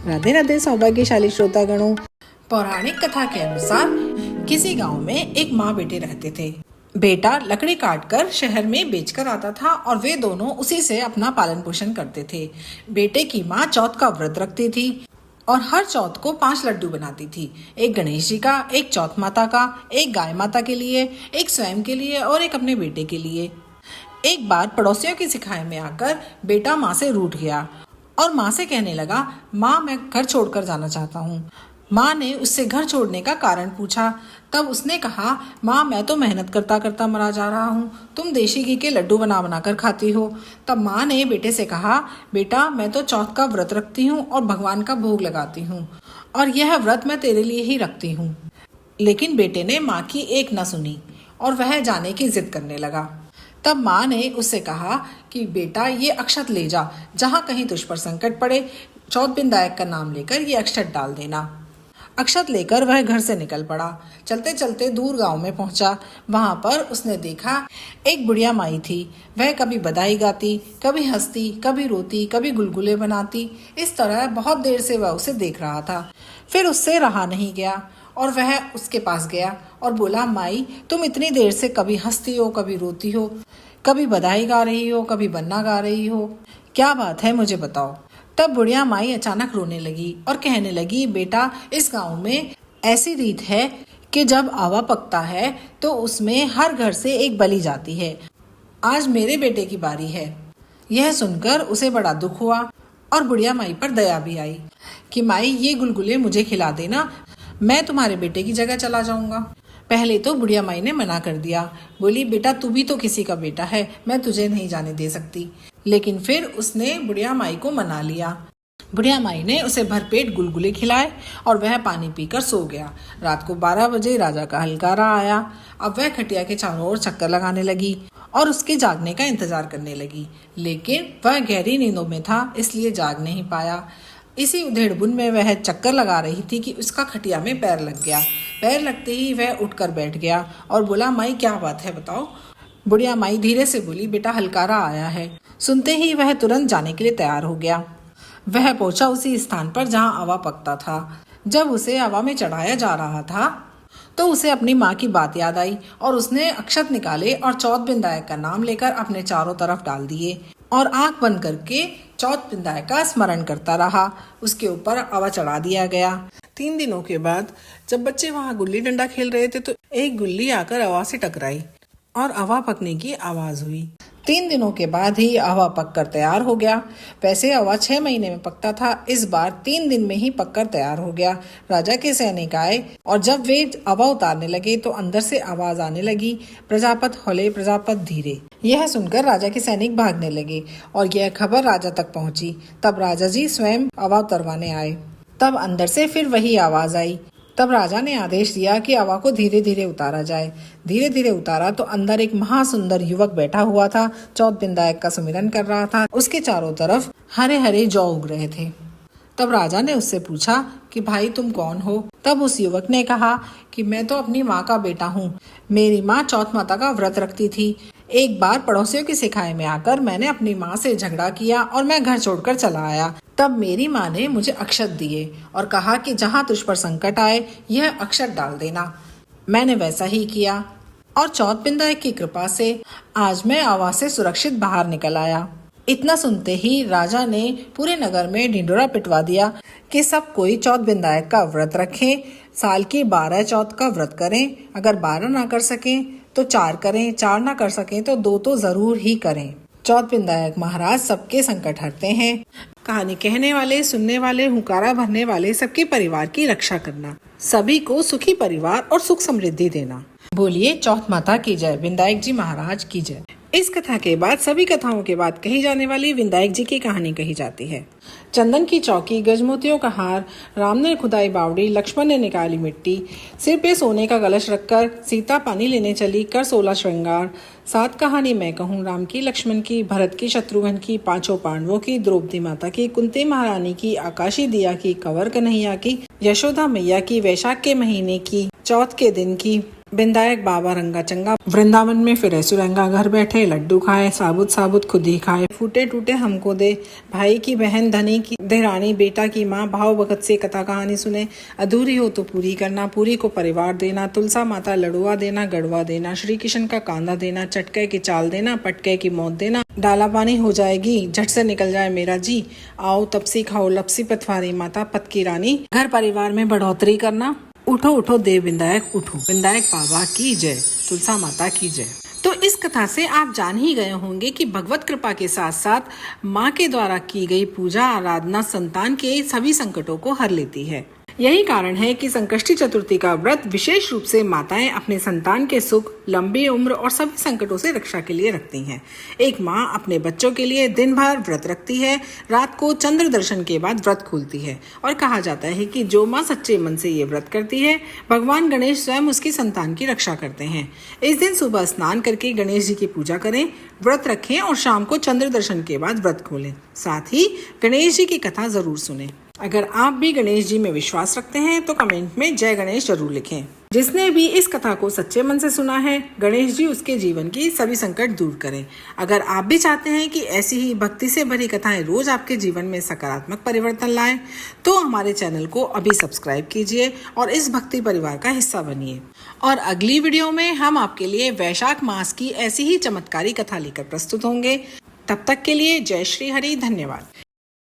राधे राधे सौभाग्यशाली श्रोतागणों। पौराणिक कथा के अनुसार किसी गांव में एक माँ बेटे रहते थे। बेटा लकड़ी काटकर शहर में बेचकर आता था और वे दोनों उसी से अपना पालन पोषण करते थे। बेटे की माँ चौथ का व्रत रखती थी और हर चौथ को 5 लड्डू बनाती थी। एक गणेश जी का, एक चौथ माता का, एक गाय माता के लिए, एक स्वयं के लिए और एक अपने बेटे के लिए। एक बार पड़ोसियों की सिखाई में आकर बेटा माँ से रूठ गया और माँ से कहने लगा, माँ मैं घर छोड़कर जाना चाहता हूँ। माँ ने उससे घर छोड़ने का कारण पूछा। तब उसने कहा, माँ मैं तो मेहनत करता करता मरा जा रहा हूँ, तुम देशी घी के लड्डू बना बना कर खाती हो। तब माँ ने बेटे से कहा, बेटा मैं तो चौथ का व्रत रखती हूँ और भगवान का भोग लगाती हूँ और यह व्रत मैं तेरे लिए ही रखती हूँ। लेकिन बेटे ने माँ की एक न सुनी और वह जाने की जिद करने लगा। तब माँ ने उससे कहा कि बेटा ये अक्षत ले जा, जहाँ कहीं तुझ पर संकट पड़े चौथ बिंदायक का नाम लेकर ये अक्षत डाल देना। अक्षत लेकर वह घर से निकल पड़ा। चलते चलते दूर गांव में पहुंचा। वहां पर उसने देखा एक बुढ़िया माई थी। वह कभी बधाई गाती, कभी हंसती, कभी रोती, कभी गुलगुले बनाती। इस तरह बहुत देर से वह उसे देख रहा था। फिर उससे रहा नहीं गया और वह उसके पास गया और बोला, माई तुम इतनी देर से कभी हंसती हो, कभी रोती हो, कभी बधाई गा रही हो, कभी बन्ना गा रही हो, क्या बात है मुझे बताओ। तब बुढ़िया माई अचानक रोने लगी और कहने लगी, बेटा इस गांव में ऐसी रीत है कि जब आवा पकता है तो उसमें हर घर से एक बलि जाती है। आज मेरे बेटे की बारी है। यह सुनकर उसे बड़ा दुख हुआ और बुढ़िया माई पर दया भी आई कि माई ये गुलगुले मुझे खिला देना, मैं तुम्हारे बेटे की जगह चला जाऊंगा। पहले तो बुढ़िया माई ने मना कर दिया, बोली बेटा तू भी तो किसी का बेटा है, मैं तुझे नहीं जाने दे सकती। लेकिन फिर उसने बुढ़िया माई को मना लिया। बुढ़िया माई ने उसे भरपेट गुलगुले खिलाए और वह पानी पीकर सो गया। रात को 12 बजे राजा का हलकारा आया। अब वह खटिया के चारों ओर चक्कर लगाने लगी और उसके जागने का इंतजार करने लगी, लेकिन वह गहरी नींदों में था इसलिए जाग नहीं पाया। इसी उधेड़बुन में वह चक्कर लगा रही थी कि उसका खटिया में पैर लग गया। पैर लगते ही वह उठकर बैठ गया और बोला, माई क्या बात है बताओ। बुढ़िया माई धीरे से बोली, बेटा हलकारा आया है। सुनते ही वह तुरंत जाने के लिए तैयार हो गया। वह पहुंचा उसी स्थान पर जहां आवा पकता था। जब उसे आवा में चढ़ाया जा रहा था तो उसे अपनी माँ की बात याद आई और उसने अक्षत निकाले और चौथ बिंदायक का नाम लेकर अपने चारों तरफ डाल दिए और आंख बंद करके चौथ बिंदायक का स्मरण करता रहा। उसके ऊपर आवा चढ़ा दिया गया। 3 दिनों के बाद जब बच्चे वहां गुल्ली डंडा खेल रहे थे तो एक गुल्ली आकर आवा से टकराई और आवा पकने की आवाज हुई। 3 दिनों के बाद ही आवा पककर तैयार हो गया। वैसे आवा 6 महीने में पकता था, इस बार 3 दिन में ही पककर तैयार हो गया। राजा के सैनिक आए और जब वे आवा उतारने लगे तो अंदर से आवाज आने लगी, प्रजापत हौले प्रजापत धीरे। यह सुनकर राजा के सैनिक भागने लगे और यह खबर राजा तक पहुंची। तब राजा जी स्वयं आवा उतरवाने आए। तब अंदर से फिर वही आवाज आई। तब राजा ने आदेश दिया कि आवा को धीरे धीरे उतारा जाए। धीरे धीरे उतारा तो अंदर एक महासुंदर युवक बैठा हुआ था, चौथ बिंदायक का सुमिरन कर रहा था। उसके चारों तरफ हरे हरे जौ उग रहे थे। तब राजा ने उससे पूछा कि भाई तुम कौन हो। तब उस युवक ने कहा कि मैं तो अपनी माँ का बेटा हूँ। मेरी माँ चौथ माता का व्रत रखती थी। एक बार पड़ोसियों की सिखाई में आकर मैंने अपनी माँ से झगड़ा किया और मैं घर छोड़कर चला आया। तब मेरी माँ ने मुझे अक्षत दिए और कहा कि जहाँ तुझ पर संकट आए यह अक्षत डाल देना। मैंने वैसा ही किया और चौथ बिंदायक की कृपा से आज मैं आवा से सुरक्षित बाहर निकल आया। इतना सुनते ही राजा ने पूरे नगर में ढिंढोरा पिटवा दिया कि सब कोई चौथ बिंदायक का व्रत रखें। साल की 12 चौथ का व्रत करें। अगर 12 ना कर सकें तो 4 करें, 4 ना कर सकें तो 2 तो जरूर ही करें। चौथ बिंदायक महाराज सबके संकट हरते हैं। कहानी कहने वाले, सुनने वाले, हुंकारा भरने वाले सबके परिवार की रक्षा करना, सभी को सुखी परिवार और सुख समृद्धि देना। बोलिए चौथ माता की जय, विंदायक जी महाराज की जय। इस कथा के बाद सभी कथाओं के बाद कही जाने वाली विंदायक जी की कहानी कही जाती है। चंदन की चौकी, गजमोतियों का हार, राम ने खुदाई बावड़ी, लक्ष्मण ने निकाली मिट्टी, सिर पे सोने का कलश रखकर सीता पानी लेने चली, कर 16 श्रृंगार। 7 कहानी मैं कहूँ, राम की, लक्ष्मण की, भरत की, शत्रुघ्न की, 5 पांडवों की, द्रौपदी माता की, कुंती महारानी की, आकाशी दिया की, कंवर कन्हैया की, यशोदा मैया की, वैशाख के महीने की, चौथ के दिन की, बिंदायक बाबा रंगा चंगा वृंदावन में फिरे सुरंगा, घर बैठे लड्डू खाए, साबुत साबुत खुद ही खाए, फूटे टूटे हमको दे, भाई की बहन धनी की देरानी, बेटा की माँ, भाव भगत से कथा कहानी सुने, अधूरी हो तो पूरी करना, पूरी को परिवार देना, तुलसा माता लड़ुआ देना, गड़वा देना, श्री कृष्ण का कांदा देना, चटके की चाल देना, पटके की मौत देना, डाला पानी हो जाएगी, झट से निकल जाए मेरा जी, आओ तपसी खाओ लपसी पथवारी माता, पत की रानी, घर परिवार में बढ़ोतरी करना, उठो उठो देव विंदायक उठो, विंदायक बाबा की जय, तुलसा माता की जय। तो इस कथा से आप जान ही गए होंगे कि भगवत कृपा के साथ साथ माँ के द्वारा की गई पूजा आराधना संतान के सभी संकटों को हर लेती है। यही कारण है कि संकष्टी चतुर्थी का व्रत विशेष रूप से माताएं अपने संतान के सुख, लंबी उम्र और सभी संकटों से रक्षा के लिए रखती हैं। एक माँ अपने बच्चों के लिए दिन भर व्रत रखती है, रात को चंद्र दर्शन के बाद व्रत खोलती है और कहा जाता है कि जो माँ सच्चे मन से ये व्रत करती है, भगवान गणेश स्वयं उसकी संतान की रक्षा करते हैं। इस दिन सुबह स्नान करके गणेश जी की पूजा करें, व्रत रखें और शाम को चंद्र दर्शन के बाद व्रत खोलें। साथ ही गणेश जी की कथा जरूर सुनें। अगर आप भी गणेश जी में विश्वास रखते हैं तो कमेंट में जय गणेश जरूर लिखें। जिसने भी इस कथा को सच्चे मन से सुना है, गणेश जी उसके जीवन की सभी संकट दूर करें। अगर आप भी चाहते हैं कि ऐसी ही भक्ति से भरी कथाएं रोज आपके जीवन में सकारात्मक परिवर्तन लाएं, तो हमारे चैनल को अभी सब्सक्राइब कीजिए और इस भक्ति परिवार का हिस्सा बनिए। और अगली वीडियो में हम आपके लिए वैशाख मास की ऐसी ही चमत्कारी कथा लेकर प्रस्तुत होंगे। तब तक के लिए जय श्री हरि, धन्यवाद।